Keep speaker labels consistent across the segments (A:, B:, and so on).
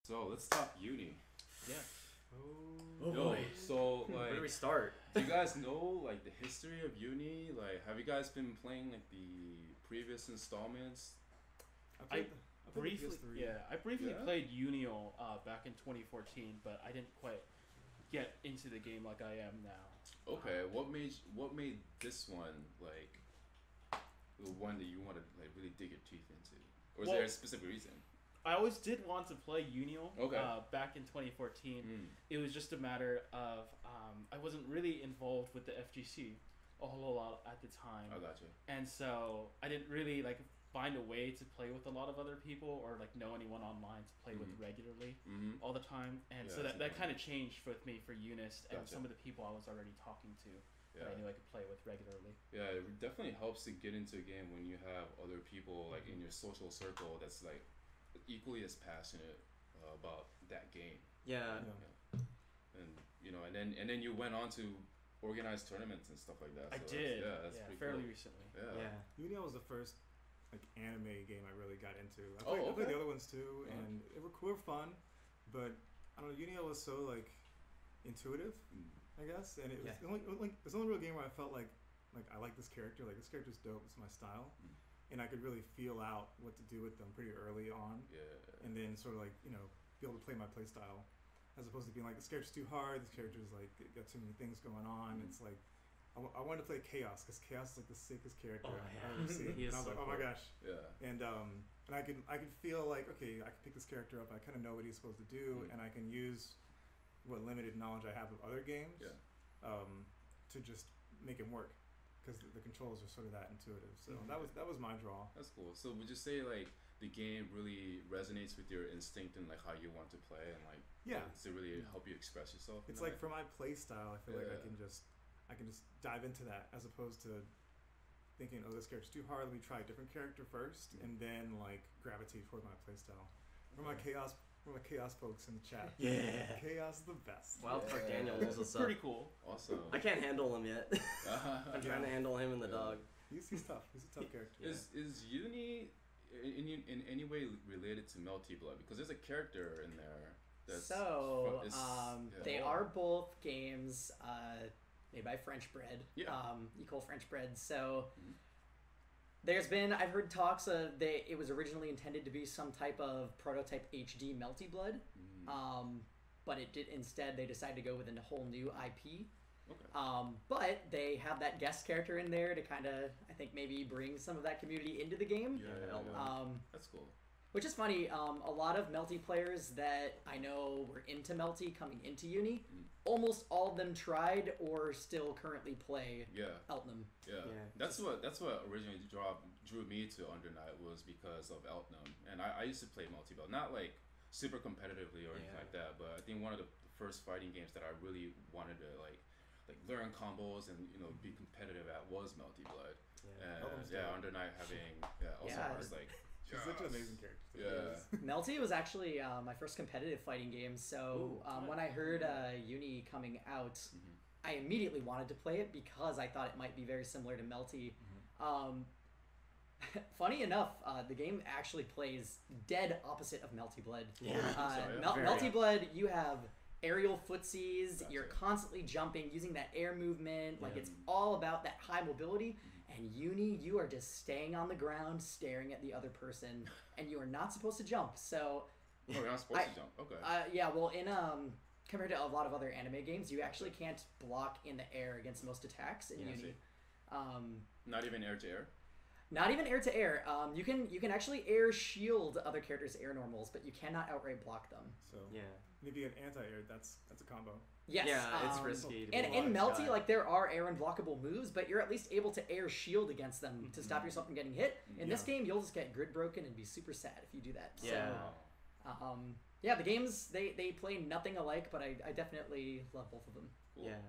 A: So let's talk Uni.
B: Yeah.
C: Oh
A: Yo,
C: boy.
A: so
C: Where do we
A: like,
C: start?
A: do you guys know like the history of Uni? Like, have you guys been playing like the previous installments?
B: I
D: played the
B: briefly,
D: PS3.
B: I briefly
A: Yeah?
B: played Unio back in 2014, but I didn't quite get into the game like I am now.
A: Okay, what made this one like the one that you want to like really dig your teeth into, or is
B: Well,
A: there a specific reason?
B: I always did want to play Unio
A: Okay.
B: back in 2014.
A: Mm.
B: It was just a matter of I wasn't really involved with the FGC a whole lot at the time,
A: I got you.
B: and so I didn't really like find a way to play with a lot of other people or like know anyone online to play with regularly
A: Mm-hmm.
B: all the time, and
A: Yeah,
B: so
A: that's
B: that
A: important.
B: kind of changed with me for UNIST and
A: Gotcha.
B: some of the people I was already talking to that I
A: Yeah.
B: knew I could play with regularly.
A: Yeah, it definitely helps to get into a game when you have other people like in your social circle that's like equally as passionate about that game.
C: Yeah.
A: And you know, and then you went on to organize tournaments and stuff like that.
B: I
A: So
B: did,
A: that's pretty
B: fairly
A: cool.
B: recently.
A: Yeah.
D: Unio was the first like anime game I really got into. I
A: Oh,
D: played
A: okay.
D: the other ones too,
A: Yeah.
D: and they were cool, fun, but I don't know. Unio was so like intuitive, I guess, and it was
C: Yeah.
D: the only real game where I felt like I like this character. Like this character's dope. It's my style,
A: Mm.
D: and I could really feel out what to do with them pretty early on,
A: Yeah.
D: and then sort of like be able to play my play style, as opposed to being like this character's too hard. This character's like got too many things going on.
A: Mm.
D: It's like I wanted to play Chaos because Chaos is like the sickest character
C: Oh,
D: I've
C: yeah.
D: ever seen.
C: He is
D: And I was
C: so
D: like, oh my
C: cool.
D: gosh.
A: Yeah.
D: And I could feel like, okay, I can pick this character up. I kind of know what he's supposed to do,
A: Mm.
D: and I can use what limited knowledge I have of other games,
A: Yeah.
D: to just make him work, because the controls are sort of that intuitive. So
A: Mhm.
D: that was my draw.
A: That's cool. So would you say like the game really resonates with your instinct and like how you want to play and like
D: Yeah.
A: does it really help you express yourself? in
D: It's
A: that
D: like
A: way?
D: for my play style, I feel like
A: Yeah.
D: I can just dive into that, as opposed to thinking, oh, this character's too hard. Let me try a different character first, and then like gravitate toward my play style. For my chaos folks in the chat.
C: Yeah.
D: Chaos is the best.
C: Wildcard
A: Yeah.
C: Daniel knows what's up.
B: Pretty cool.
A: Awesome.
C: I can't handle him yet. I'm trying to handle him and the
A: Yeah.
C: dog.
D: He's tough. He's a tough character.
A: Is Uni in any way related to Melty Blood? Because there's a character in there that's
E: So,
A: yeah.
E: they are both games made by French Bread.
A: Yeah.
E: Equal French Bread. So,
A: Mhm.
E: there's been, I've heard talks of, it was originally intended to be some type of prototype HD Melty Blood.
A: Mm.
E: But it did, instead, they decided to go with a whole new IP.
A: Okay.
E: But they have that guest character in there to kind of, I think, maybe bring some of that community into the game.
A: Yeah. That's cool.
E: Which is funny. A lot of Melty players that I know were into Melty coming into Uni, almost all of them tried or still currently play
A: Yeah.
E: Eltnam.
A: Yeah.
C: Yeah.
A: That's what originally drew me to Undernight was because of Eltnam. And I used to play Multi-Belt, not like super competitively or anything
C: Yeah.
A: like that, but I think one of the first fighting games that I really wanted to like learn combos and be competitive at was Melty Blood.
C: Yeah.
A: And Undernight having also
E: Yeah.
A: was like
D: She's such an amazing character.
A: Yeah.
E: Melty was actually my first competitive fighting game. So when I heard Uni coming out,
A: Mhm.
E: I immediately wanted to play it because I thought it might be very similar to Melty. Funny enough, the game actually plays dead opposite of Melty Blood.
C: Yeah.
A: Sorry,
E: Mel-
C: very
E: Melty Blood, you have aerial footsies,
A: Gotcha.
E: you're constantly jumping, using that air movement, like
C: Yeah.
E: it's all about that high mobility. And Uni, you are just staying on the ground, staring at the other person, and you are not supposed to jump. So,
A: Oh, you're not supposed to jump. Okay.
E: yeah, well, in compared to a lot of other anime games, you actually can't block in the air against most attacks in
C: Yeah, I
E: Uni.
A: see. Not even air to air.
E: Not even air to air. You can actually air shield other characters' air normals, but you cannot outright block them.
D: So
C: Yeah.
D: and if you get anti-air, that's a combo.
E: Yes.
C: Yeah, it's risky. To
E: And
C: be
E: in
C: blocked
E: Melty,
C: by.
E: like there are air unblockable moves, but you're at least able to air shield against them to stop yourself from getting hit. In this
D: Yeah.
E: game, you'll just get grid broken and be super sad if you do that.
C: Yeah.
E: So, yeah, the games they play nothing alike, but I definitely love both of them.
A: Cool.
C: Yeah.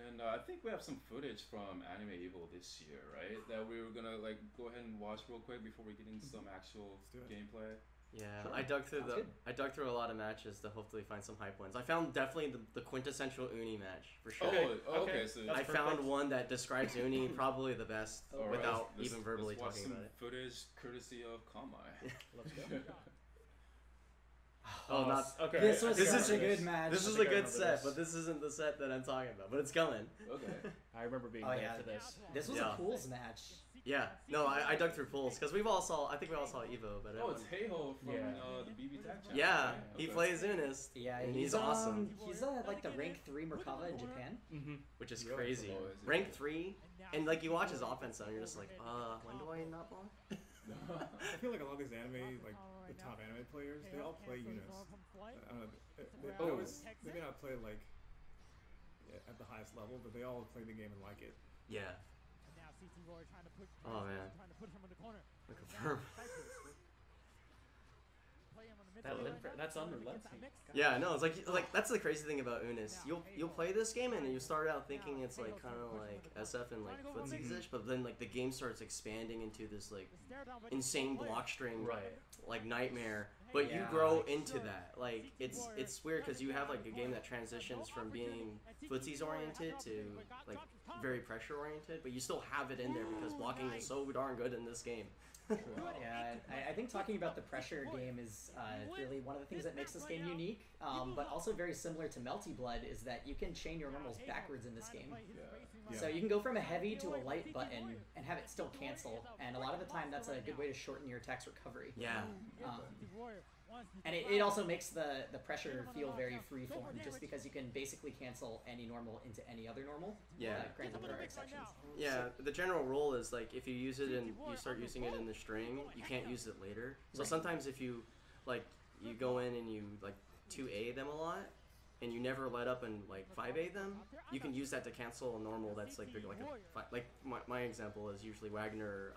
A: And I think we have some footage from Anime Evil this year, right? That we were gonna like go ahead and watch real quick before we get into some actual
D: do it.
A: gameplay.
C: Yeah,
E: Sure.
C: I dug through
E: Sounds good.
C: I dug through a lot of matches to hopefully find some hype ones. I found definitely the quintessential Uni match for sure.
A: Okay. So
B: That's
C: I
B: perfect.
C: found one that describes Uni probably the best
A: all right,
C: without
A: let's-
C: even verbally
A: let's watch
C: talking
A: some
C: about it.
A: footage courtesy of Kamai.
E: Let's go.
C: Oh, not
B: okay.
E: This was
C: This
E: such
C: is-
E: a good match.
C: this is
B: think
C: a
B: I
C: good
B: remember
C: set,
B: this.
C: but this isn't the set that I'm talking about. But it's coming.
A: Okay.
B: I remember being
E: Oh,
B: there
E: yeah.
B: for this.
E: This was
C: Yeah.
E: a pools match.
C: Yeah. No, I dug through pools because we all saw Evo, but
A: Oh, it's Heiho from
B: Yeah.
A: The BB Tag channel.
C: yeah,
A: right?
C: he
A: Okay.
C: plays UNIST.
E: Yeah,
C: and he's awesome,
E: He's like the rank 3 Merkava in Japan.
B: Mm-hmm.
C: which is
A: Yeah.
C: crazy.
A: Oh, is it?
C: Rank 3, and like you watch his offense and you're just like, when do I not block?
D: I feel like a lot of these anime, like the top anime players, they all play UNIST. I don't know. They may not play like at the highest level, but they all play the game and like it.
C: Yeah. Oh man. I confirm.
B: That's unrelenting.
C: Yeah, no, it's like that's the crazy thing about UNIST. You'll play this game and you start out thinking it's like kind of like SF and like footsies-ish, but then like the game starts expanding into this like insane block string
B: Right.
C: like nightmare. But you
E: Yeah.
C: grow into that. Like it's weird because you have like a game that transitions from being footsies oriented to like very pressure oriented, but you still have it in there because blocking is so darn good in this game.
E: Yeah, I think talking about the pressure game is really one of the things that makes this game unique, but also very similar to Melty Blood is that you can chain your normals backwards in this game.
A: Yeah.
E: So you can go from a heavy to a light button and have it still cancel, and a lot of the time that's a good way to shorten your attack's recovery.
C: Yeah.
E: And it also makes the pressure feel very freeform, just because you can basically cancel any normal into any other normal.
C: Yeah.
E: Granted, there are exceptions.
C: Yeah, the general rule is like if you use it and you start using it in the string, you can't use it later. So
E: Right.
C: sometimes if you like you go in and you like 2A them a lot and you never let up and like 5A them, you can use that to cancel a normal that's like my example is usually Wagner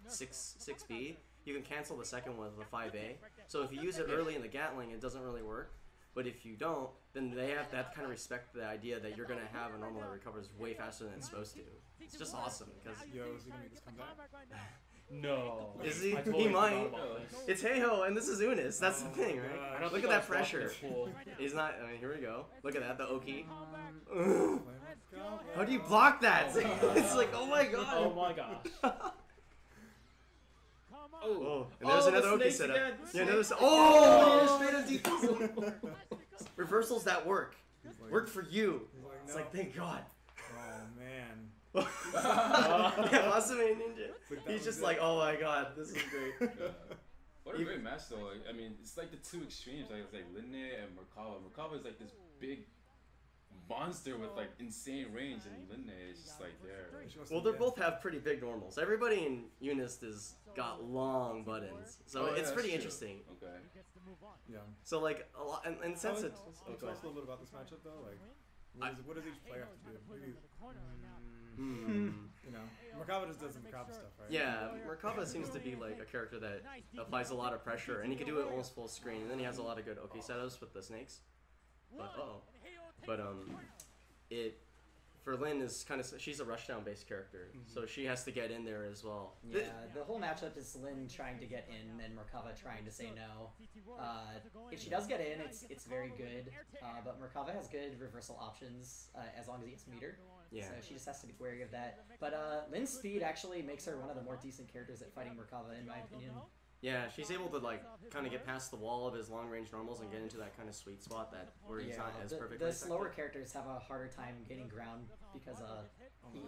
C: 6B. You can cancel the second one with a 5A. So if you use it early in the Gatling, it doesn't really work. But if you don't, then they have to kind of respect the idea that you're going to have a normal that recovers way faster than it's supposed to. It's just awesome because
D: Yo, is he gonna make this comeback?
B: No.
C: Is he?
B: I totally
C: He
B: forgot
C: might.
B: about this.
C: It's Heiho and this is UNIST. That's the thing,
D: God.
C: right?
B: I don't
C: Look
B: think
C: at
B: I
C: that
B: was watching
C: pressure.
B: the pool.
C: He's not. I mean, here we go. Look at that, the Oki.
D: Play Merkava.
C: How do you block that? It's like, oh my god.
B: Oh my gosh.
C: Oh, and there's another
B: the
C: Oki
B: snakes
C: setup.
B: again.
C: Yeah, another.
B: Snakes.
C: Oh, straight up deep. Reversals that work.
D: He's like-
C: Work for you.
D: He's like,
C: It's
D: no.
C: like, thank God.
D: Oh man.
C: Yeah, Masumi Ninja.
D: Like, that
C: He's
D: was
C: just
D: it.
C: like, oh my God, this is great.
A: Yeah. What a
C: You-
A: great match though. Like, I mean, it's like the two extremes. Like it's like Linne and Merkava. Merkava is like this big monster with like insane range, and Linne is just like there.
D: She wants
C: Well,
D: to
C: they both have pretty big normals. Everybody in UNIST has got long buttons, so
A: Oh, yeah,
C: it's
A: that's
C: pretty
A: true.
C: interesting.
A: Okay.
D: Yeah.
C: So like a lot, and since
D: Can
C: it,
D: you tell us a little bit about this matchup though? Like, what does each player have to do? Maybe, you know, Merkava just does the Merkava stuff, right?
C: yeah, Merkava seems to be like a character that applies a lot of pressure, and he can do it almost full screen. And then he has a lot of good Oki setups with the snakes. But it for Lynn is kind of she's a rushdown based character, so she has to get in there as well.
E: Yeah, the whole matchup is Lynn trying to get in and Merkava trying to say no. If she does get in, it's very good, but Merkava has good reversal options as long as he gets meter.
C: Yeah.
E: So she just has to be wary of that. But Lynn's speed actually makes her one of the more decent characters at fighting Merkava, in my opinion.
C: Yeah, she's able to like kind of get past the wall of his long range normals and get into that kind of sweet spot that where he's not as perfectly
E: the slower
C: effective.
E: characters have a harder time gaining ground because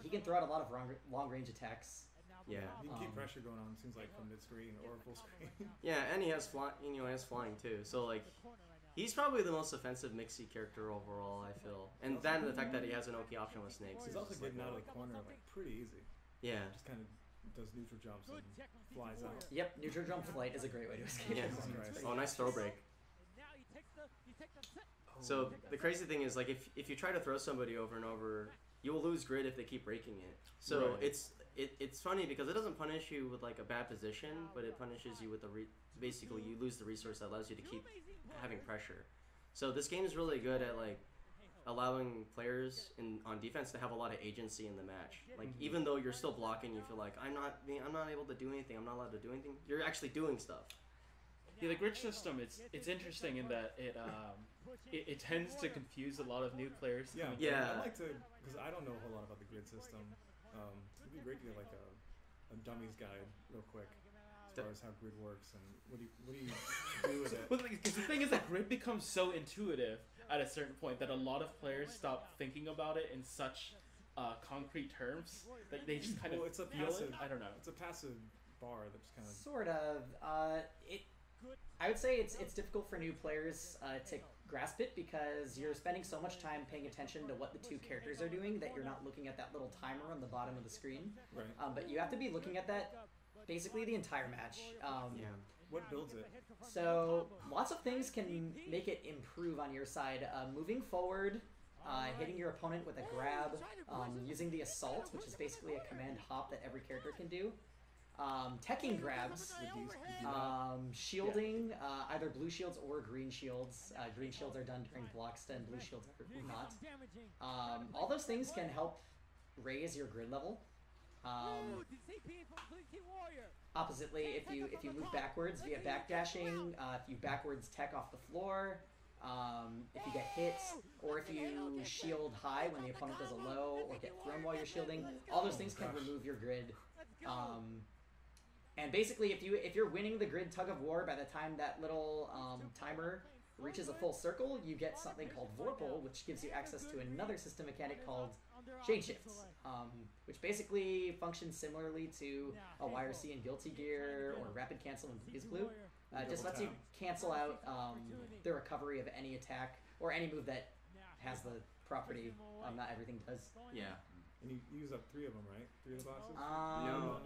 E: he can throw out a lot of long range attacks.
C: Yeah.
D: You can keep pressure going on. Seems like from mid screen or full screen.
C: Yeah, and he has he has flying too. So like, he's probably the most offensive Mixie character overall. I feel, and that and the fact that he has an Oki option with snakes.
D: He's
C: is
D: also
C: just
D: getting
C: like,
D: out of the corner like pretty easy.
C: yeah.
D: Just kind of does neutral jumps and flies out.
E: Yep, neutral jump flight is a great way to escape.
C: Yeah.
E: this.
C: Oh, nice throw break. So the crazy thing is like if you try to throw somebody over and over, you will lose grid if they keep breaking it. So
B: Right.
C: it's funny because it doesn't punish you with like a bad position, but it punishes you with basically you lose the resource that allows you to keep having pressure. So this game is really good at like allowing players on defense to have a lot of agency in the match. Like even though you're still blocking, you feel like I'm not able to do anything. I'm not allowed to do anything. You're actually doing stuff.
B: Yeah, the grid system it's interesting in that it tends to confuse a lot of new players.
D: Yeah,
B: coming
C: Yeah.
D: I'd like to, because I don't know a whole lot about the grid system. It'd be great to get like a dummies guide real quick, far as how grid works and what do you do with it?
B: But because the thing is that grid becomes so intuitive at a certain point that a lot of players stop thinking about it in such concrete terms that they just kind of
D: It's a
B: feel
D: passive.
B: it. I don't know.
D: It's a passive bar that's kind of.
E: Sort of. I would say it's difficult for new players to grasp it because you're spending so much time paying attention to what the two characters are doing that you're not looking at that little timer on the bottom of the screen.
D: Right.
E: But you have to be looking at that basically the entire match.
C: Yeah.
D: What builds it?
E: So lots of things can make it improve on your side. Moving forward, hitting your opponent with a grab, using the assault, which is basically a command hop that every character can do. Teching grabs, shielding, either blue shields or green shields. Green shields are done during blocks, and blue shields are not. All those things can help raise your grid level. Oppositely, if you move backwards via backdashing, if you backwards tech off the floor, if you get hit, or if you shield high when the opponent does a low, or get thrown while you're shielding, all those things can remove your grid. And basically, if you're winning the grid tug of war by the time that little timer reaches a full circle, you get something called Vorpal, which gives you access to another system mechanic called Shade Shifts, which basically functions similarly to a YRC in Guilty Gear or Rapid Cancel in Blaze Blue. Just lets you cancel out the recovery of any attack or any move that has the property. Not everything does.
C: Yeah.
D: And you use up 3 of them, right? 3 of the boxes?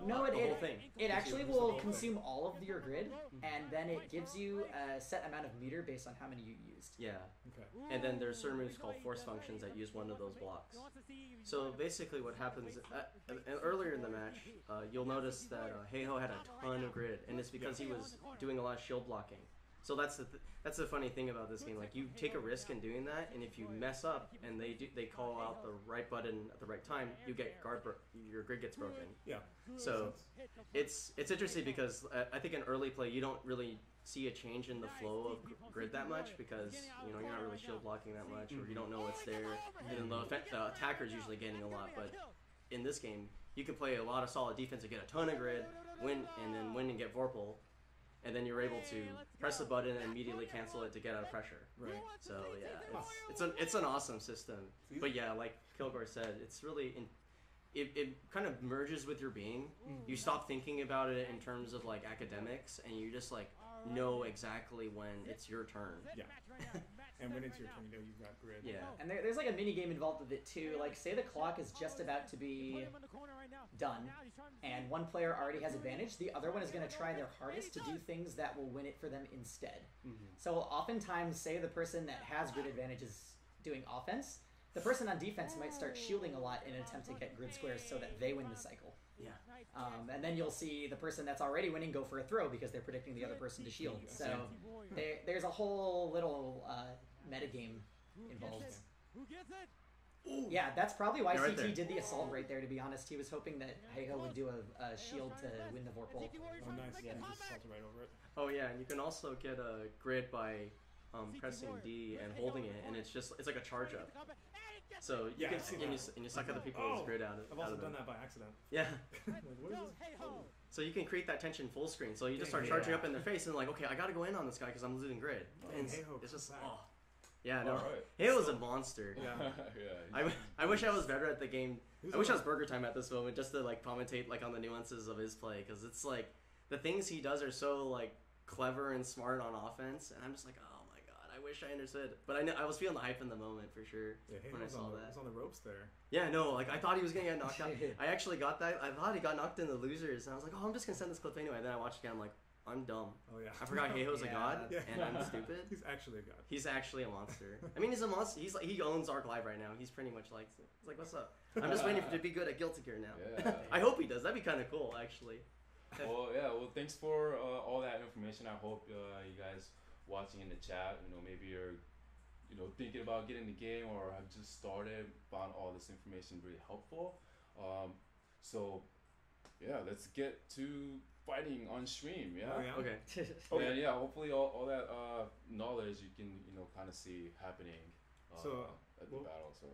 E: No,
C: the whole thing.
E: it actually will consume all of your grid, and then it gives you a set amount of meter based on how many you used.
C: Yeah.
D: Okay.
C: And then there's certain moves called force functions that use one of those blocks. So basically what happens, earlier in the match, you'll notice that Heiho had a ton of grid, and it's because he was doing a lot of shield blocking. So that's the funny thing about this game. Like, you take a risk in doing that, and if you mess up and they call out the right button at the right time, you get your grid gets broken.
D: Yeah.
C: So it's interesting because I think in early play you don't really see a change in the flow of grid that much because you're not really shield blocking that much, or you don't know what's there, and then the attacker's usually gaining a lot. But in this game, you can play a lot of solid defense and get a ton of grid, win and get Vorpal. And then you're able to press the button and immediately cancel it to get out of pressure.
D: Right.
C: So yeah, it's an awesome system. But yeah, like Kilgore said, it's really it kind of merges with your being. You stop thinking about it in terms of like academics, and you just like know exactly when it's your turn.
D: Yeah. And when it's your turn, you've got grid.
C: Yeah.
E: And there's like a mini game involved with it too. Like, say the clock is just about to be done, and one player already has advantage, the other one is going to try their hardest to do things that will win it for them instead. So oftentimes, say the person that has grid advantage is doing offense, the person on defense might start shielding a lot in an attempt to get grid squares so that they win the cycle.
C: Yeah.
E: And then you'll see the person that's already winning go for a throw because they're predicting the other person to shield. So there's a whole little metagame involved. Yeah, that's probably why
C: Right
E: CT
C: there.
E: did the assault right there, to be honest. He was hoping that Heiho would do a shield to win the Vorpal.
D: Oh, nice. Yeah. You just salted right over it.
C: Oh yeah, and you can also get a grid by pressing D and holding it, and it's like a charge up. So you can and you suck other people's grid out
D: I've
C: of
D: also
C: them.
D: done that by accident.
C: Yeah.
D: Like, what is this?
C: So you can create that tension full screen. So you just start charging up in their face and like, okay, I gotta go in on this guy because I'm losing grid. And it's just yeah, no. Heiho's a monster.
D: Yeah.
A: Yeah.
C: I wish I was better at the game. I wish I was Burger Time at this moment just to like commentate like on the nuances of his play, because it's like the things he does are so like clever and smart on offense, and I'm just like, oh my god, I wish I understood. But I was feeling the hype in the moment for sure when I saw that.
D: He's on the ropes there.
C: Yeah, no, like I thought he was gonna get knocked out. I actually got that. I thought he got knocked in the losers, and I was like, oh, I'm just gonna send this clip anyway. Then I watched it again. I'm like, I'm dumb.
D: Oh yeah.
C: I forgot Heiho's a god,
D: Yeah.
C: and I'm stupid.
D: He's actually a god.
C: He's actually a monster. I mean, he's a monster. He's like, he owns ArcLive right now. He's pretty much like, he's like, what's up? I'm just waiting to be good at Guilty Gear now.
A: Yeah.
C: I hope he does. That'd be kind of cool, actually.
A: Well, yeah. Well, thanks for all that information. I hope you guys watching in the chat, maybe you're, thinking about getting the game or have just started, found all this information really helpful. So, yeah, let's get to fighting on stream. Yeah.
D: Oh, yeah?
C: Okay.
A: And yeah, hopefully all that knowledge you can kind of see happening at the battle. So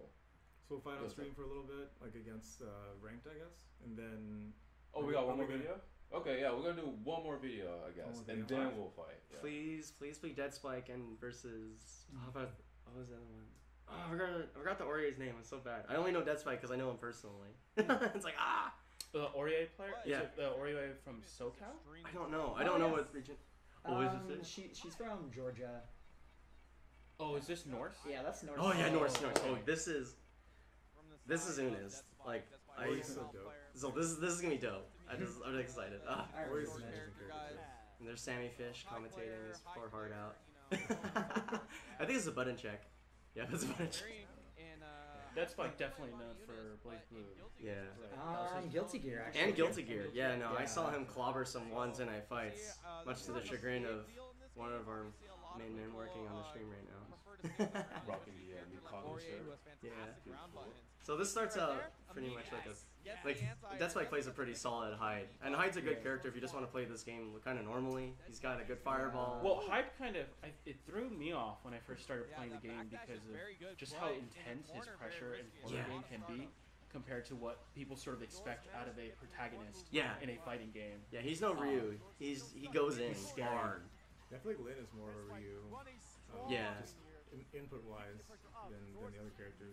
D: we'll fight on stream for a little bit, like against ranked, I guess, and then.
A: we got one more
D: gonna-
A: video. Okay, yeah, we're gonna do one more video, I guess,
D: One more
A: and
D: video.
A: then we'll fight. Yeah.
C: Please play Dead Spike and versus. How about what was the other one? Oh, I forgot the Orie's name. It's so bad. I only know Dead Spike because I know him personally. It's like
B: The Orie player?
C: Yeah.
B: Is it the Orie from SoCal?
C: I don't know. I don't know what region. Oh, is this it?
E: She's from Georgia.
B: Oh, is this Norse?
E: Yeah, that's North.
C: Oh yeah, Norse.
B: okay.
C: Oh, this is UNIST. Like
D: Ori's so dope.
C: so this is gonna be dope. I'm excited.
E: I
D: Ori's
E: remember
D: an
E: that.
D: amazing character.
C: And there's Sammy Fish commentating his poor heart out. I think it's a button check. Yeah, it's a button check.
B: That's like definitely known for Blaze Blue.
C: Yeah.
E: Guilty Gear actually.
C: And Guilty Gear. Yeah, no, I
E: Yeah.
C: saw him clobber some ones in night fights, much to the chagrin of one of our main men working on the stream right now.
A: Rocking the new Congo shirt.
C: Yeah. So this starts out pretty much like Death Spike plays a pretty solid Hyde, and Hyde's a good character if you just want to play this game kind of normally. He's got a good fireball.
B: Well, Hyde it threw me off when I first started playing the game because of just how intense his pressure and corner game can be compared to what people sort of expect out of a protagonist
C: Yeah.
B: in a fighting game.
C: Yeah, he's no Ryu. He goes in
B: He's scary.
C: hard.
D: I feel like Lin is more of a Ryu.
C: Yeah.
D: Just input wise than the other characters.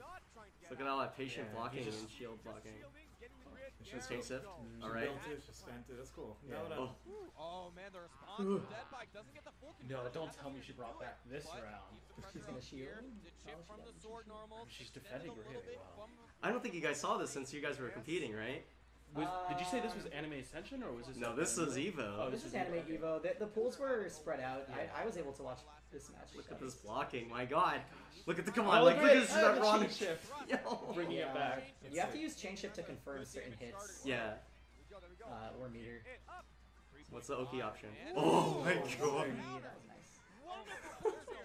C: Look at all that patient
D: Yeah,
C: blocking
D: he's just-
C: and shield blocking.
D: It's
C: Just take sift.
D: She
C: All right.
D: built it, she spent it. That's cool.
B: Yeah.
D: Now that
C: Oh.
F: Oh man, the response from Deadbike doesn't get the full control.
B: No, don't tell me she brought back this round.
E: She's gonna shield.
F: Did shift
E: Oh, she
F: from the
E: doesn't.
F: sword normal.
B: She's defending really well.
C: I don't think you guys saw this since you guys were competing, right?
B: Did you say this was Anime Ascension or was this?
C: No,
B: like
C: this was
B: Anime?
C: Evo.
B: Oh,
E: This is Anime Evo. The pools were spread out. I was able to watch this match.
C: Look
E: so.
C: at this blocking. My God. Look at the come
B: Oh,
C: on. Like look at this
B: the
C: that wrong
B: cheat shift.
C: Yo.
B: Bringing it back.
E: You have to use chain shift to confirm certain hits.
C: Yeah.
E: Or meter.
C: What's the Oki option? Oh my
E: That
C: God.
E: was nice.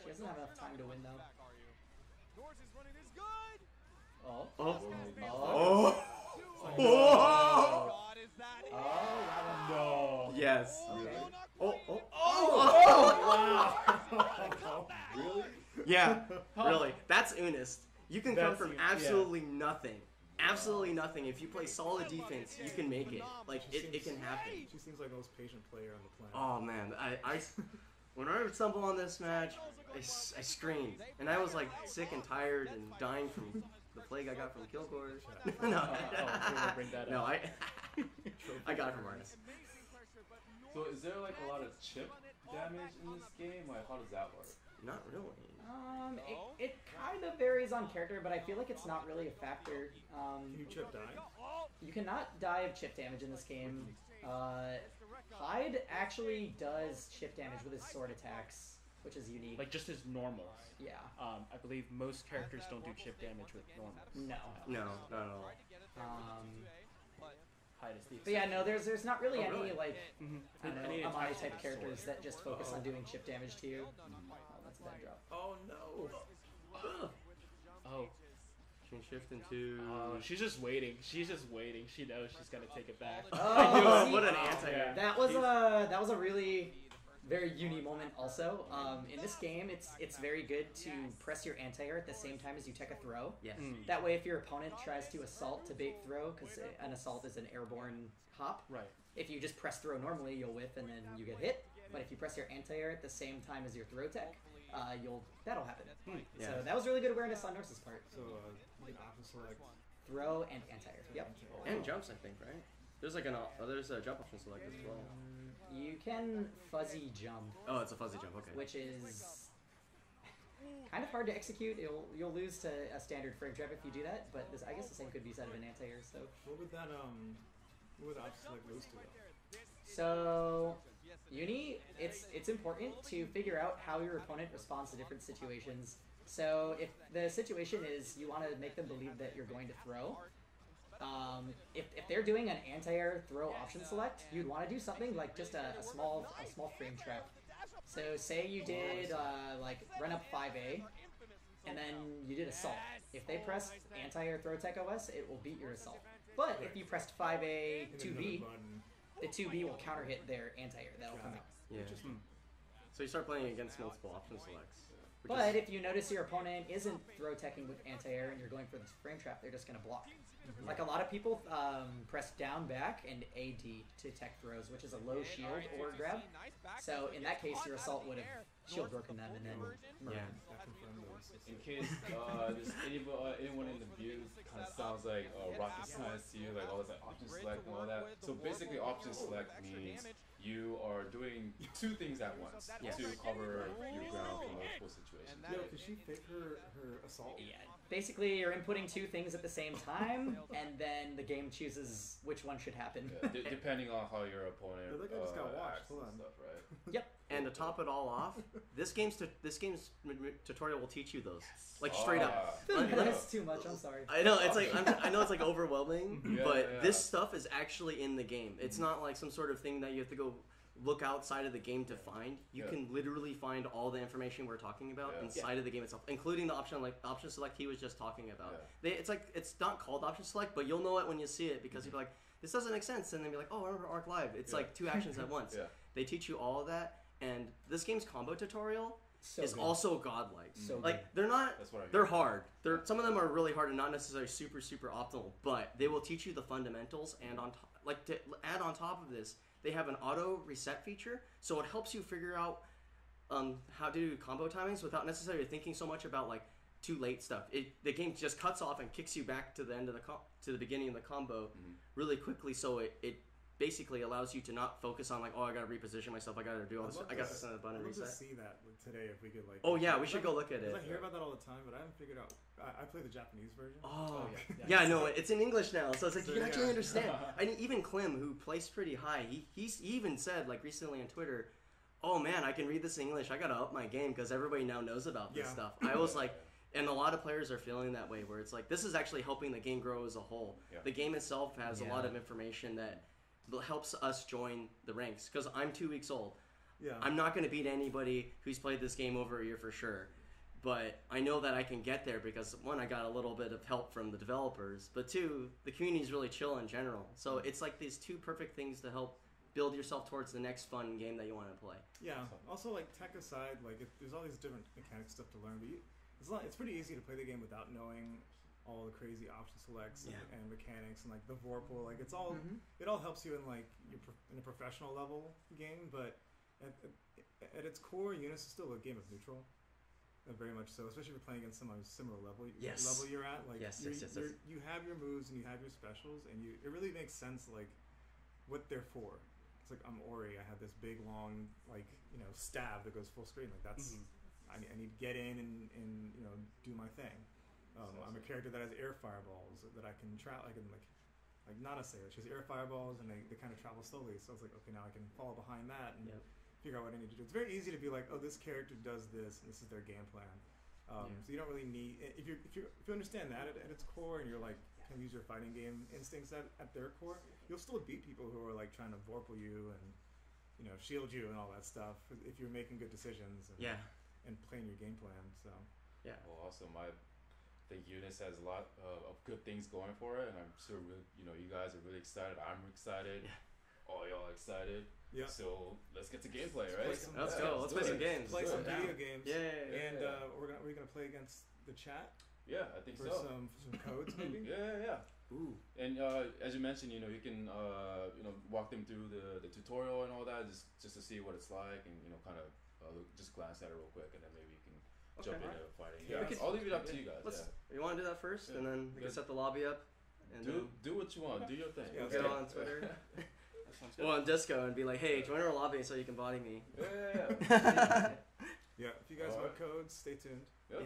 E: She doesn't have enough time to win though.
F: Norse is running is good.
E: Oh.
C: Oh.
E: Oh.
C: Oh.
F: Oh, God, is that it?
E: Oh.
B: No.
C: Yes.
E: Okay.
C: Oh. Oh.
B: Oh! Wow.
D: really?
C: Yeah. Really. That's UNIST. You can come
B: That's
C: from
B: yeah.
C: absolutely nothing. Absolutely nothing. If you play solid defense, you can make it. Like it can happen.
D: She seems like the most patient player on the planet.
C: Oh man, I when I stumbled on this match, I screamed, and I was like sick and tired and dying from the plague I got from Kilgore. No,
B: we'll bring that
C: no,
B: up.
C: I got it from Artis.
A: So is there like a lot of chip damage in this game? Like how does that work?
C: Not really.
E: It kind of varies on character, but I feel like it's not really a factor.
D: Can you chip die?
E: You cannot die of chip damage in this game. Hyde actually does chip damage with his sword attacks, which is unique.
B: Like just as normal.
E: Yeah.
B: I believe most characters don't do chip damage with normal.
E: No.
C: No, not at all.
B: Hyde is the
E: But yeah, no, there's not really
C: Oh,
E: any
C: really?
E: like
B: Mhm.
E: I don't know,
B: Any
E: Amani
B: attacks
E: type
B: with
E: characters
B: sword.
E: that just focus on doing chip damage to you. Oh, that's a bad drop.
C: Oh no.
B: Oh.
C: Can shift into.
B: She's just waiting. She's just waiting. She knows she's gonna take it back.
E: Oh,
C: What an
E: see,
C: anti.
B: Yeah.
E: that was a really very uni moment also. In this game, it's very good to press your anti-air at the same time as you take a throw.
C: Yes.
B: Mm.
E: That way, if your opponent tries to assault to bait throw, because an assault is an airborne hop,
B: Right.
E: if you just press throw normally, you'll whiff and then you get hit. But if you press your anti-air at the same time as your throw tech, that'll happen.
C: Yeah.
E: So that was really good awareness on Norse's part.
D: So you can option select.
E: Throw and anti-air. Yep.
C: And jumps, I think, right? There's like there's a jump option select as well.
E: You can fuzzy jump,
C: Oh, it's a fuzzy jump. Okay.
E: which is kind of hard to execute. You'll lose to a standard frame trap if you do that, but I guess the same could be said of an anti-air. So
D: What would option select those two though?
E: So, Uni, it's important to figure out how your opponent responds to different situations. So, if the situation is you want to make them believe that you're going to throw, if they're doing an anti-air throw option select, you'd want to do something like just a small frame trap. So, say you did like run up 5A, and then you did assault. If they pressed anti-air throw tech OS, it will beat your assault. But if you pressed 5A
D: And then
E: 2B,
D: another button.
E: the 2B will counter hit their anti-air. That'll come out.
C: Yeah.
D: Interesting.
C: So you start playing against multiple option selects.
E: But if you notice your opponent isn't throw teching with anti-air and you're going for this frame trap, they're just going to block. Like a lot of people press down back and AD to tech throws, which is a low shield or grab. So in that case, your assault would have shield broken them and then murdered.
A: In case there's anyone in the view kind of sounds like rocket science to you, like all this like option select and all that. So basically, option select means you are doing two things at once to cover your ground for multiple situations.
D: Yo, can she fake her assault?
E: Yeah. Basically, you're inputting two things at the same time, and then the game chooses which one should happen.
A: Yeah, depending on how your opponent
D: I just got washed.
A: acts
D: Hold
A: and
D: on.
A: stuff, right?
E: Yep.
C: And to top it all off, this game's tutorial will teach you those, like straight up.
E: That's too much. I'm sorry.
C: I know it's like I know it's like overwhelming, but this
A: yeah.
C: stuff is actually in the game. It's not like some sort of thing that you have to go look outside of the game to find. You can literally find all the information we're talking about inside of the game itself, including the option select he was just talking about. It's like it's not called option select, but you'll know it when you see it because you'll be like, this doesn't make sense, and then be like, oh, I remember ArcLive. It's like two actions at once. They teach you all of that, and this game's combo tutorial is also godlike.
E: So
C: like they're not,
A: That's what I hear.
C: they're hard. Some of them are really hard and not necessarily super optimal, but they will teach you the fundamentals. And on top, like to add on top of this, they have an auto reset feature, so it helps you figure out how to do combo timings without necessarily thinking so much about like too late stuff. The game just cuts off and kicks you back to the end of the beginning of the combo really quickly. So it basically allows you to not focus on like, oh, I gotta reposition myself, I gotta do all this. I got to send a button
D: I'd love
C: reset.
D: to see that today if we could like.
C: Oh yeah, we should go look at it.
D: I hear about that all the time, but I haven't figured out. I play the Japanese version.
C: Oh yeah, no, it's in English now, so it's like you can actually understand. I mean, even Clem, who placed pretty high, he even said like recently on Twitter, "Oh man, I can read this in English. I gotta up my game because everybody now knows about this stuff." I was like. And a lot of players are feeling that way, where it's like, this is actually helping the game grow as a whole. The game itself has a lot of information that helps us join the ranks. Because I'm 2 weeks old. I'm not going to beat anybody who's played this game over a year for sure. But I know that I can get there because, one, I got a little bit of help from the developers. But two, the community's really chill in general. So it's like these two perfect things to help build yourself towards the next fun game that you want to play.
D: Yeah. Also, like, tech aside, like, there's all these different mechanic stuff to learn. But it's pretty easy to play the game without knowing all the crazy option selects and mechanics and like the vorpal. Like it's all it all helps you in like in a professional level game. But at its core, UNIST is still a game of neutral, very much so. Especially if you're playing against someone who's similar level you're at. Like you have your moves and you have your specials, and it really makes sense like what they're for. It's like I'm Ori. I have this big long like stab that goes full screen. Like that's. I need to get in and do my thing. I'm a character that has air fireballs that I can I can like Nana Sayer. She has air fireballs and they kind of travel slowly. So it's like, okay, now I can follow behind that and figure out what I need to do. It's very easy to be like, oh, this character does this and this is their game plan. So you don't really need if you understand that at its core and you're like kind of use your fighting game instincts at their core, you'll still beat people who are like trying to vorpal you and shield you and all that stuff if you're making good decisions. And playing your game plan, so
A: Well, awesome. I think UNIST has a lot of good things going for it, and I'm sure you guys are really excited. I'm excited. All y'all excited. So let's get to gameplay, right?
C: Let's go. Let's play some games.
D: Play some video games.
C: And
D: we're gonna play against the chat.
A: Yeah, I think
D: for some codes maybe.
A: Yeah.
C: Ooh.
A: And as you mentioned, you can walk them through the tutorial and all that, just to see what it's like, and kind of just glance at it real quick, and then maybe you can jump into fighting. I'll leave it up to you guys.
C: You want to do that first, and then we can set the lobby up. And
A: do what you want. Do your thing.
C: Get on Twitter. Well, on Disco and be like, hey, join our lobby so you can body me.
D: Yeah. If you guys want codes, stay tuned.
A: You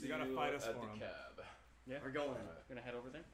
D: gotta fight us
A: at
D: for
A: the
D: them.
A: cab.
B: Yeah,
C: we're going.
B: Gonna head over there.